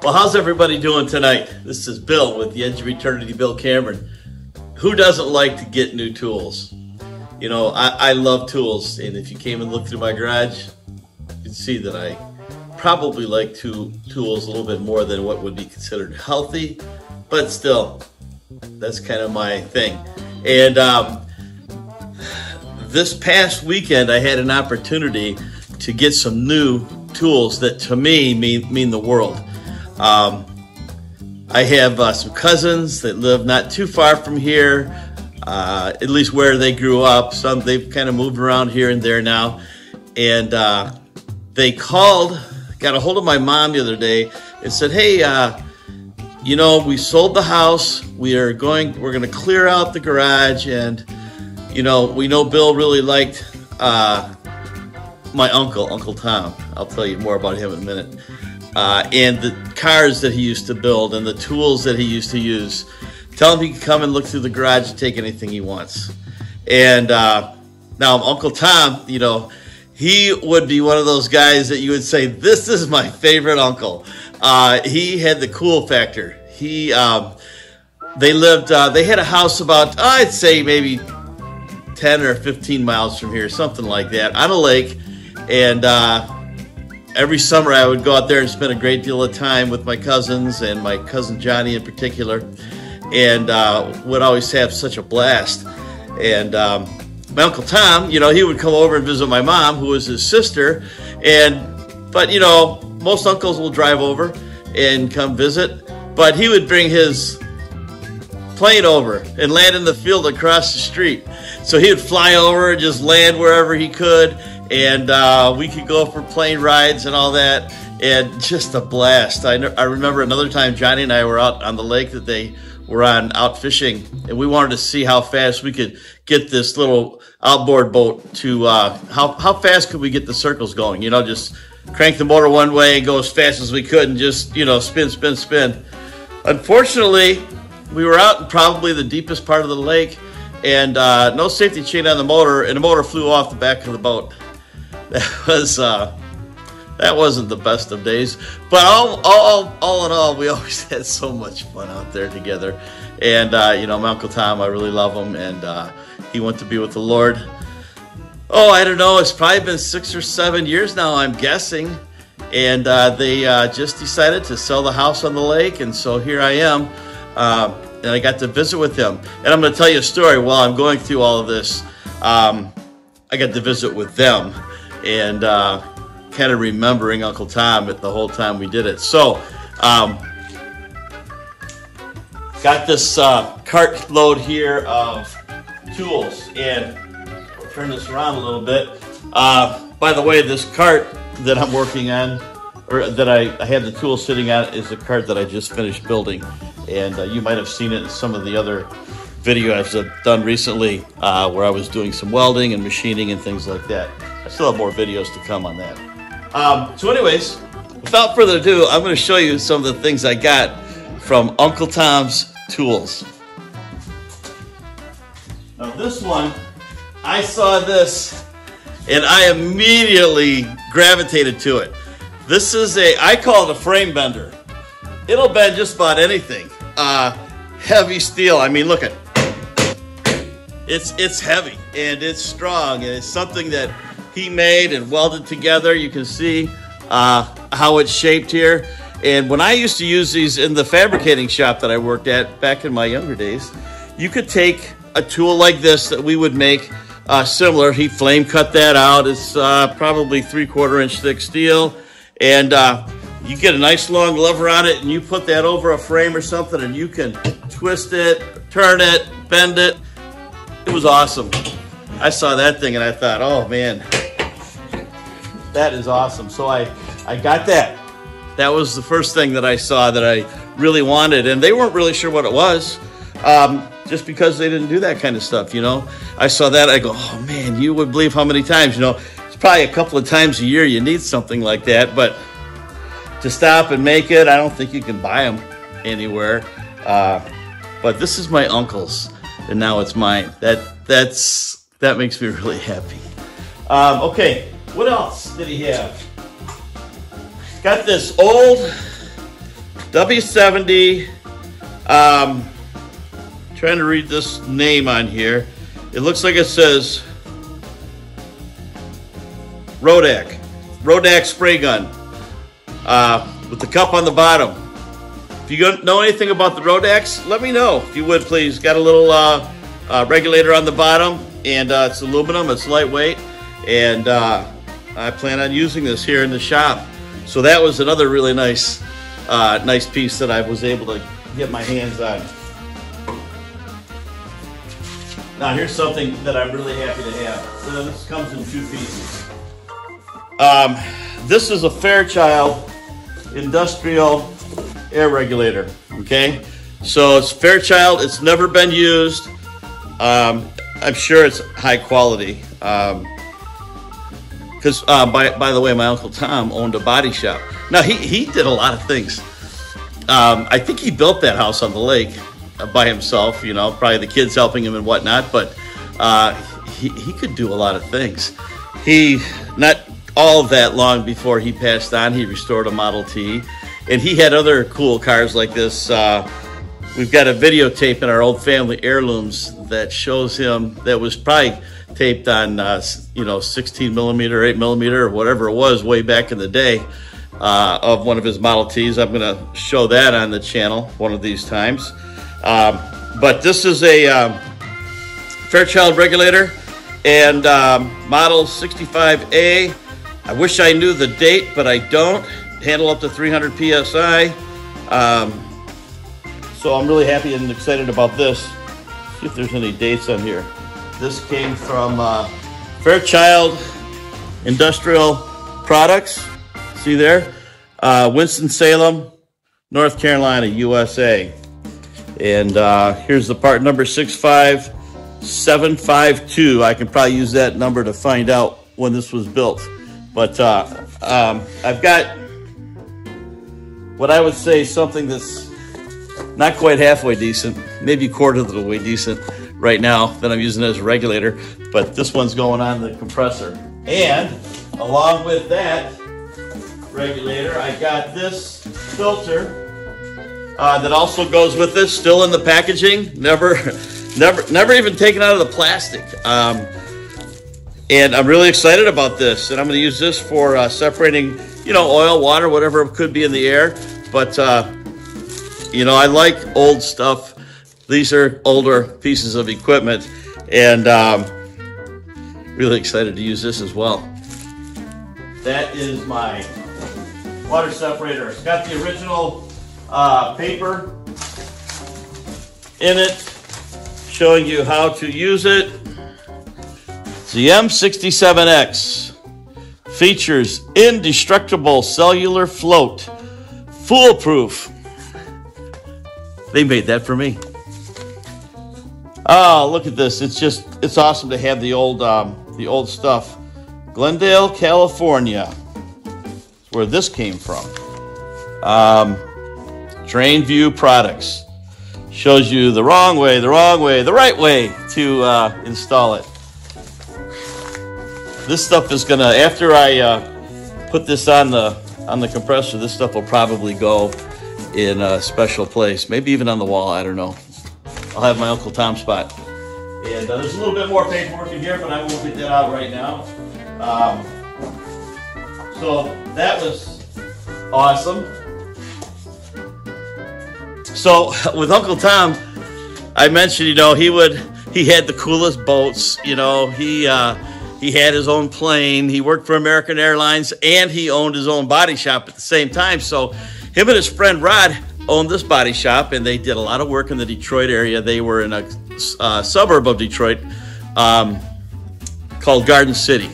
Well, how's everybody doing tonight? This is Bill with the Edge of Eternity, Bill Cameron. Who doesn't like to get new tools? You know, I love tools, and if you came and looked through my garage, you'd see that I probably like tools a little bit more than what would be considered healthy, but still, that's kind of my thing. And this past weekend, I had an opportunity to get some new tools that to me mean the world. I have some cousins that live not too far from here, at least where they grew up. Some they've kind of moved around here and there now, and they got a hold of my mom the other day and said, "Hey, you know, we sold the house. We're going to clear out the garage, and you know, we know Bill really liked my Uncle Tom. I'll tell you more about him in a minute. And the cars that he used to build and the tools that he used to use. Tell him he can come and look through the garage and take anything he wants." And now Uncle Tom, you know, he would be one of those guys that you would say, this is my favorite uncle. He had the cool factor. They had a house about, I'd say maybe 10 or 15 miles from here, something like that, on a lake. And every summer I would go out there and spend a great deal of time with my cousins, and my cousin Johnny in particular, and would always have such a blast. And my Uncle Tom, you know, he would come over and visit my mom, who was his sister. But you know, most uncles will drive over and come visit, but he would bring his plane over and land in the field across the street. So he would fly over and just land wherever he could, and we could go for plane rides and all that, and just a blast. I remember another time Johnny and I were out on the lake that they were out fishing, and we wanted to see how fast we could get this little outboard boat to, how fast could we get the circles going, you know, just crank the motor one way and go as fast as we could and just, you know, spin. Unfortunately, we were out in probably the deepest part of the lake, and no safety chain on the motor, and the motor flew off the back of the boat. That wasn't the best of days, but all in all, we always had so much fun out there together. And you know, my Uncle Tom, I really love him, and he went to be with the Lord. Oh, I don't know, it's probably been 6 or 7 years now, I'm guessing. And they just decided to sell the house on the lake, and so here I am. And I got to visit with him. And I'm going to tell you a story while I'm going through all of this. I got to visit with them, and kind of remembering Uncle Tom the whole time we did it. So, got this cart load here of tools, and I'll turn this around a little bit. By the way, this cart that I'm working on, or that I have the tools sitting on, is a cart that I just finished building. And you might have seen it in some of the other videos I've done recently, where I was doing some welding and machining and things like that. I still have more videos to come on that. So anyways, without further ado, I'm going to show you some of the things I got from Uncle Tom's Tools. Now this one, I saw this and I immediately gravitated to it. This is I call it a frame bender. It'll bend just about anything. Heavy steel. I mean, look at it's heavy and it's strong, and it's something that he made and welded together. You can see how it's shaped here. And when I used to use these in the fabricating shop that I worked at back in my younger days, you could take a tool like this that we would make similar. He flame cut that out. It's probably 3/4 inch thick steel, and you get a nice long lever on it, and you put that over a frame or something, and you can twist it, turn it, bend it. It was awesome. I saw that thing and I thought, oh man, that is awesome. So I got that. That was the first thing that I saw that I really wanted, and they weren't really sure what it was, just because they didn't do that kind of stuff, you know. I saw that, I go, oh man, you would believe how many times, you know, it's probably a couple of times a year you need something like that, but to stop and make it, I don't think you can buy them anywhere. But this is my uncle's, and now it's mine. That makes me really happy. Okay, what else did he have? Got this old W70. Trying to read this name on here. It looks like it says Rodak spray gun with the cup on the bottom. If you know anything about the Rodaks, let me know if you would, please. Got a little regulator on the bottom, and it's aluminum, it's lightweight, and I plan on using this here in the shop. So that was another really nice nice piece that I was able to get my hands on. Now here's something that I'm really happy to have. So this comes in 2 pieces. This is a Fairchild industrial air regulator, okay? So it's Fairchild, it's never been used. I'm sure it's high quality. Because, by the way, my Uncle Tom owned a body shop. Now, he did a lot of things. I think he built that house on the lake by himself, you know, probably the kids helping him and whatnot, but he could do a lot of things. Not all that long before he passed on, he restored a Model T, and he had other cool cars like this. We've got a videotape in our old family heirlooms that shows him, that was probably taped on, you know, 16 millimeter, 8 millimeter, or whatever it was way back in the day, of one of his Model Ts. I'm going to show that on the channel one of these times. But this is a Fairchild regulator, and model 65A. I wish I knew the date, but I don't. Handle up to 300 PSI. So I'm really happy and excited about this. See if there's any dates on here. This came from Fairchild Industrial Products. See there? Winston-Salem, North Carolina, USA. And here's the part number 65752. I can probably use that number to find out when this was built. But I've got what I would say something that's not quite halfway decent, maybe a quarter of the way decent right now that I'm using as a regulator, but this one's going on the compressor. And along with that regulator, I got this filter that also goes with this, still in the packaging, never even taken out of the plastic. And I'm really excited about this, and I'm going to use this for separating, you know, oil, water, whatever it could be in the air. But you know, I like old stuff. These are older pieces of equipment, and really excited to use this as well. That is my water separator. It's got the original paper in it showing you how to use it. It's the M67X. Features indestructible cellular float. Foolproof. They made that for me. Oh, look at this. It's awesome to have the old stuff. Glendale, California. That's where this came from. Drain View Products. Shows you the wrong way, the right way to install it. This stuff is gonna, after I put this on the compressor, this stuff will probably go in a special place, maybe even on the wall, I don't know. I'll have my Uncle Tom spot. And there's a little bit more paperwork in here, but I won't get that out right now. So that was awesome. So with Uncle Tom, I mentioned, you know, he had the coolest boats, you know, he had his own plane, he worked for American Airlines, and he owned his own body shop at the same time. So him and his friend Rod owned this body shop, and they did a lot of work in the Detroit area. They were in a suburb of Detroit called Garden City.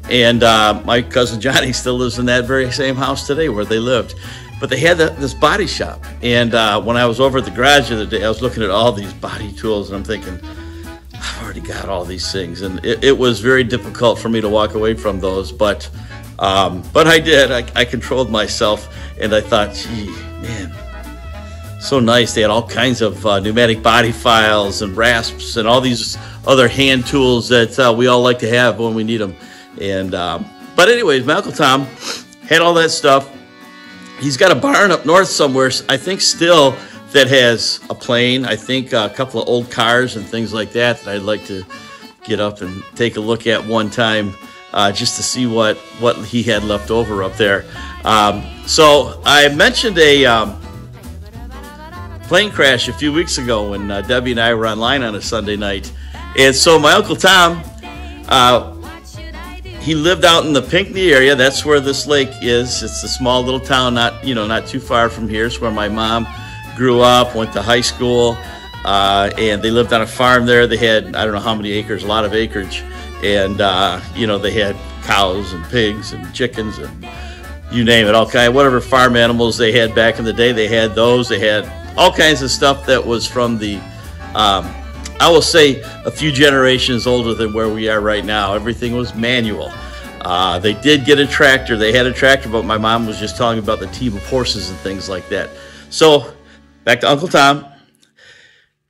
And my cousin Johnny still lives in that very same house today where they lived. But they had this body shop. And when I was over at the garage the other day, I was looking at all these body tools, and I'm thinking, I've already got all these things. And it was very difficult for me to walk away from those. But I did. I controlled myself, and I thought, gee, man, so nice. They had all kinds of pneumatic body files and rasps and all these other hand tools that we all like to have when we need them. And but anyways, my Uncle Tom had all that stuff. he's got a barn up north somewhere, I think still, that has a plane. I think a couple of old cars and things like that I'd like to get up and take a look at one time, just to see what he had left over up there. So I mentioned a plane crash a few weeks ago when Debbie and I were online on a Sunday night. And so my Uncle Tom, he lived out in the Pinckney area. That's where this lake is. It's a small little town, not too far from here. It's where my mom grew up, went to high school, and they lived on a farm there. They had, I don't know how many acres, a lot of acreage. And, they had cows and pigs and chickens and you name it, all kind, whatever farm animals they had back in the day, they had those. They had all kinds of stuff that was from the, I will say, a few generations older than where we are right now. Everything was manual. They did get a tractor. They had a tractor, but my mom was just telling me about the team of horses and things like that. So back to Uncle Tom.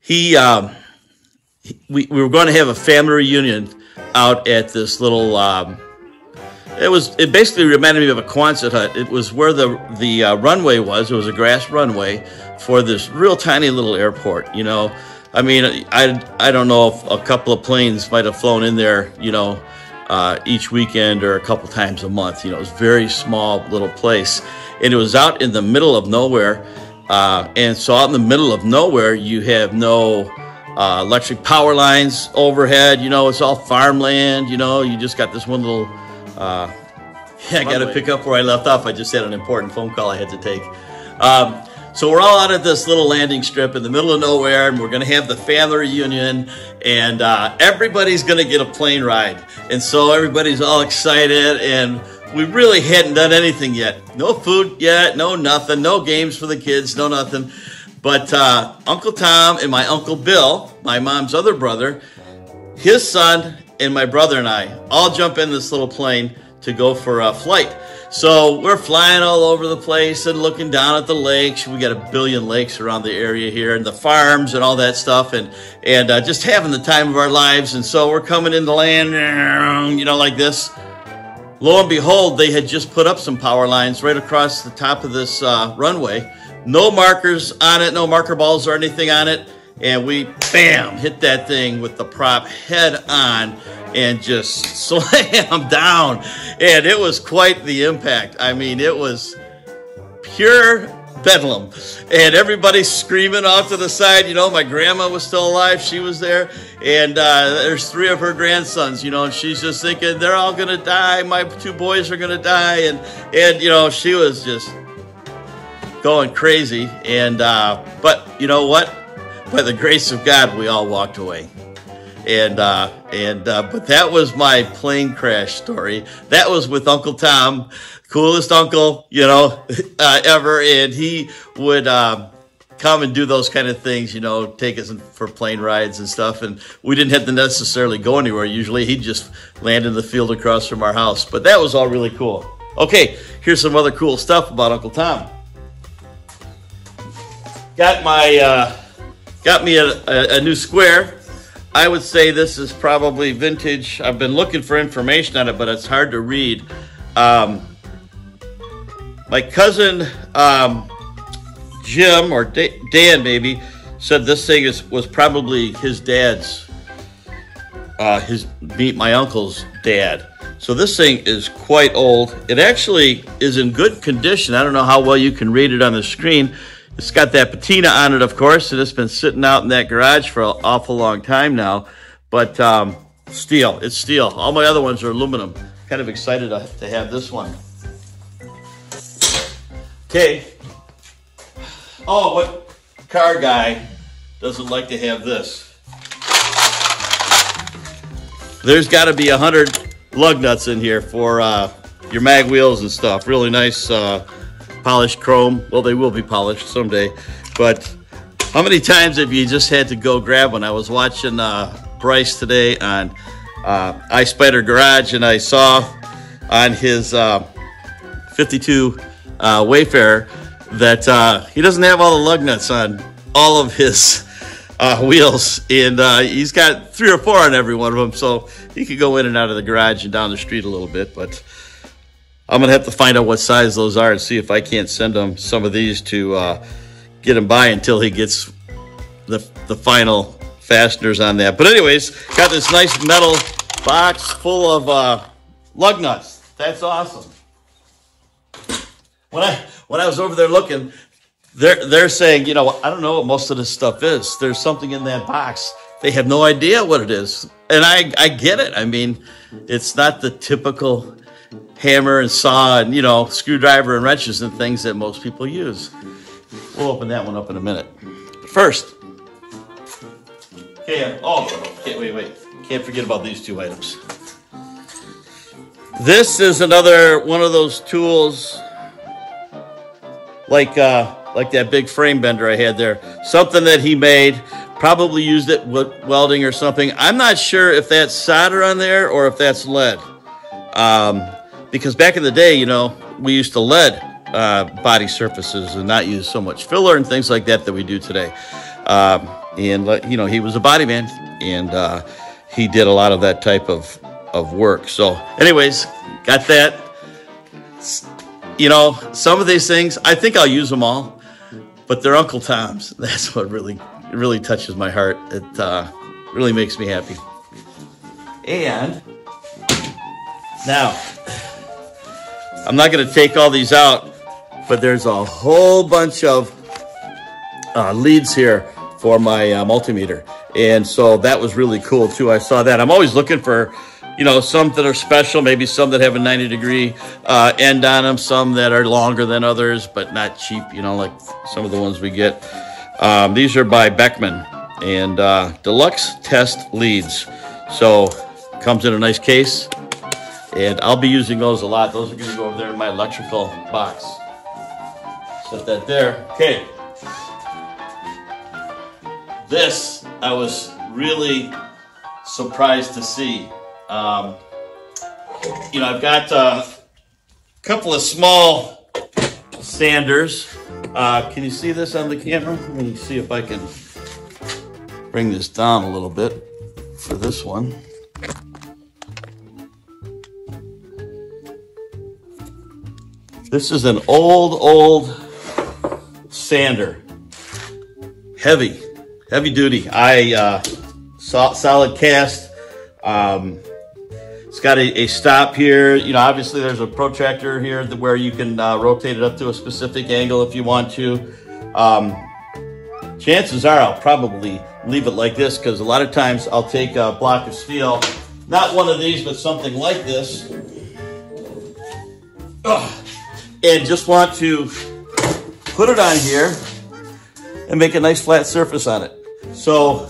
We were going to have a family reunion out at this little, it basically reminded me of a Quonset hut. It was where the runway was. It was a grass runway for this real tiny little airport, I mean, I don't know if a couple of planes might have flown in there, each weekend or a couple times a month. It was a very small little place. And it was out in the middle of nowhere. And so out in the middle of nowhere, you have no electric power lines overhead. It's all farmland. You just got this one little... I got to pick up where I left off. I just had an important phone call I had to take. So we're all out at this little landing strip in the middle of nowhere, and we're going to have the family reunion, and everybody's going to get a plane ride. And so everybody's all excited, and we really hadn't done anything yet. No food yet, no nothing, no games for the kids, no nothing. But Uncle Tom and my Uncle Bill, my mom's other brother, his son, and my brother and I all jump in this little plane to go for a flight. So we're flying all over the place and looking down at the lakes. We got a billion lakes around the area here, and the farms and all that stuff, and just having the time of our lives. And so we're coming into land, like this. Lo and behold, they had just put up some power lines right across the top of this runway. No markers on it, no marker balls or anything on it. And we, bam, hit that thing with the prop head on and just slammed down. And it was quite the impact. I mean, it was pure bedlam. And everybody's screaming off to the side. My grandma was still alive. She was there. And there's 3 of her grandsons, and she's just thinking, they're all going to die. My 2 boys are going to die. And she was just going crazy. And but you know what? By the grace of God, we all walked away. But that was my plane crash story. That was with Uncle Tom, coolest uncle, ever. And he would come and do those kind of things, take us for plane rides and stuff. And we didn't have to necessarily go anywhere. Usually he'd just land in the field across from our house. But that was all really cool. Okay, here's some other cool stuff about Uncle Tom. Got me a new square. I would say this is probably vintage. I've been looking for information on it, but it's hard to read. My cousin Jim, or Dan maybe, said this thing was probably his dad's, my uncle's dad. So this thing is quite old. It actually is in good condition. I don't know how well you can read it on the screen. It's got that patina on it, of course, and it's been sitting out in that garage for an awful long time now. But steel, it's steel. All my other ones are aluminum. Kind of excited to have this one. Okay. Oh, what car guy doesn't like to have this? There's got to be 100 lug nuts in here for your mag wheels and stuff. Really nice polished chrome. Well, they will be polished someday. But how many times have you just had to go grab one? I was watching Bryce today on iSpider Garage, and I saw on his 52 Wayfarer that he doesn't have all the lug nuts on all of his wheels, and he's got 3 or 4 on every one of them, so he could go in and out of the garage and down the street a little bit. But I'm going to have to find out what size those are and see if I can't send him some of these to get him by until he gets the final fasteners on that. But anyways, got this nice metal box full of lug nuts. That's awesome. When I was over there looking, they're saying, you know, I don't know what most of this stuff is. There's something in that box. They have no idea what it is. And I get it. I mean, it's not the typical hammer and saw and, you know, screwdriver and wrenches and things that most people use. We'll open that one up in a minute. But first, okay, wait. Can't forget about these two items. This is another one of those tools like that big frame bender I had there. Something that he made, probably used it with welding or something. I'm not sure if that's solder on there or if that's lead. Because back in the day, you know, we used to lead body surfaces and not use so much filler and things like that we do today. And, you know, he was a body man, and he did a lot of that type of work. So anyways, got that. You know, some of these things, I think I'll use them all, but they're Uncle Tom's. That's what really touches my heart. It really makes me happy. And now, I'm not going to take all these out, but there's a whole bunch of leads here for my multimeter. And so that was really cool too. I saw that. I'm always looking for, you know, some that are special, maybe some that have a 90-degree end on them, some that are longer than others, but not cheap, you know, like some of the ones we get. These are by Beckman and deluxe test leads. So comes in a nice case, and I'll be using those a lot. Those are going to go over there in my electrical box. Set that there. Okay. This I was really surprised to see. You know, I've got a couple of small sanders. Can you see this on the camera? Let me see if I can bring this down a little bit for this one. This is an old sander. Heavy duty. Solid cast. It's got a stop here. You know, obviously there's a protractor here where you can rotate it up to a specific angle if you want to. Chances are I'll probably leave it like this, because a lot of times I'll take a block of steel, not one of these, but something like this, and just want to put it on here and make a nice flat surface on it. So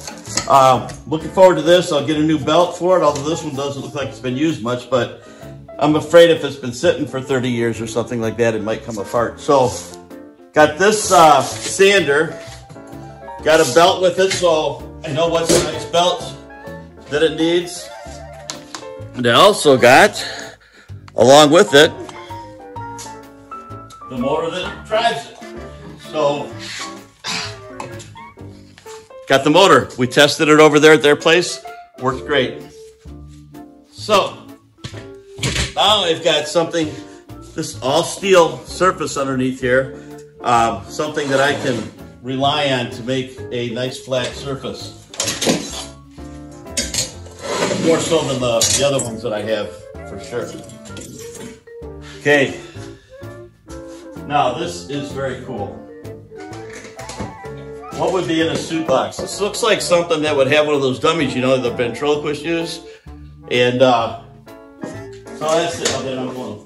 looking forward to this. I'll get a new belt for it, although this one doesn't look like it's been used much, but I'm afraid if it's been sitting for 30 years or something like that, it might come apart. So got this sander, got a belt with it, so I know what size belt that it needs. And I also got, along with it, the motor that drives it. So got the motor. We tested it over there at their place. Worked great. So now I've got something, this all steel surface underneath here, something that I can rely on to make a nice flat surface. More so than the other ones that I have, for sure. Okay. Now this is very cool. What would be in a suit box? This looks like something that would have one of those dummies, you know, the ventriloquists use. And so that's it. Then I'm going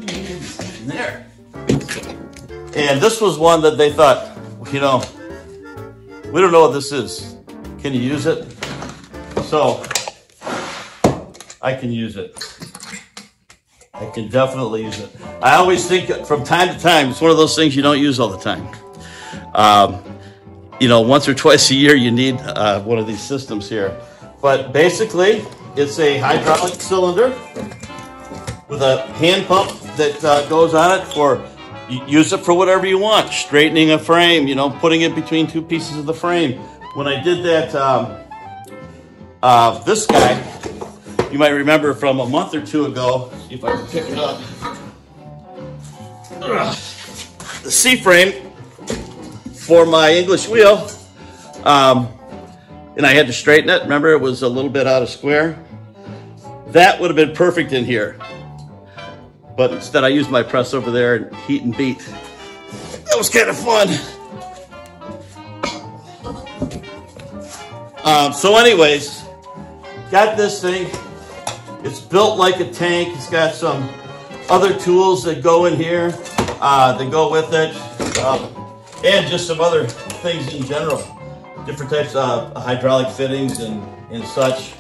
in there. And this was one that they thought, you know, we don't know what this is. Can you use it? So I can use it. I can definitely use it. I always think from time to time, it's one of those things you don't use all the time. You know, once or twice a year, you need one of these systems here. But basically, it's a hydraulic cylinder with a hand pump that goes on it for, you use it for whatever you want. Straightening a frame, you know, putting it between two pieces of the frame. When I did that, this guy, you might remember from a month or two ago, see if I can pick it up. the C-frame for my English wheel. And I had to straighten it. Remember, it was a little bit out of square. That would have been perfect in here. But instead I used my press over there and heat and beat. That was kind of fun. So anyways, got this thing. It's built like a tank. It's got some other tools that go in here that go with it. And just some other things in general. Different types of hydraulic fittings and such.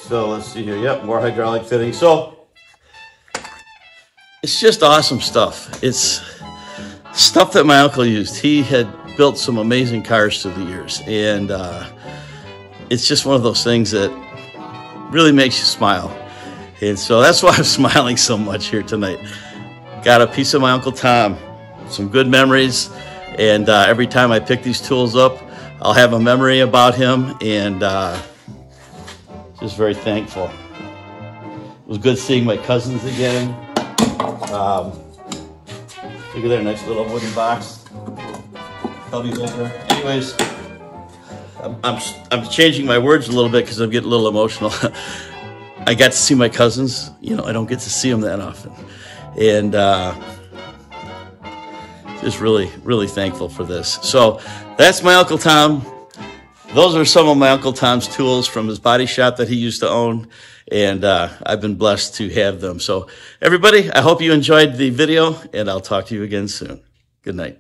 So let's see here. Yep, more hydraulic fittings. So it's just awesome stuff. It's stuff that my uncle used. He had built some amazing cars through the years. And it's just one of those things that really makes you smile. And so that's why I'm smiling so much here tonight. Got a piece of my Uncle Tom, some good memories. And every time I pick these tools up, I'll have a memory about him, and just very thankful. It was good seeing my cousins again. Look at their nice little wooden box. Cubbies in there. Anyways, I'm changing my words a little bit because I'm getting a little emotional. I got to see my cousins. You know, I don't get to see them that often, and just really, really thankful for this. So that's my Uncle Tom. Those are some of my Uncle Tom's tools from his body shop that he used to own. And I've been blessed to have them. So everybody, I hope you enjoyed the video, and I'll talk to you again soon. Good night.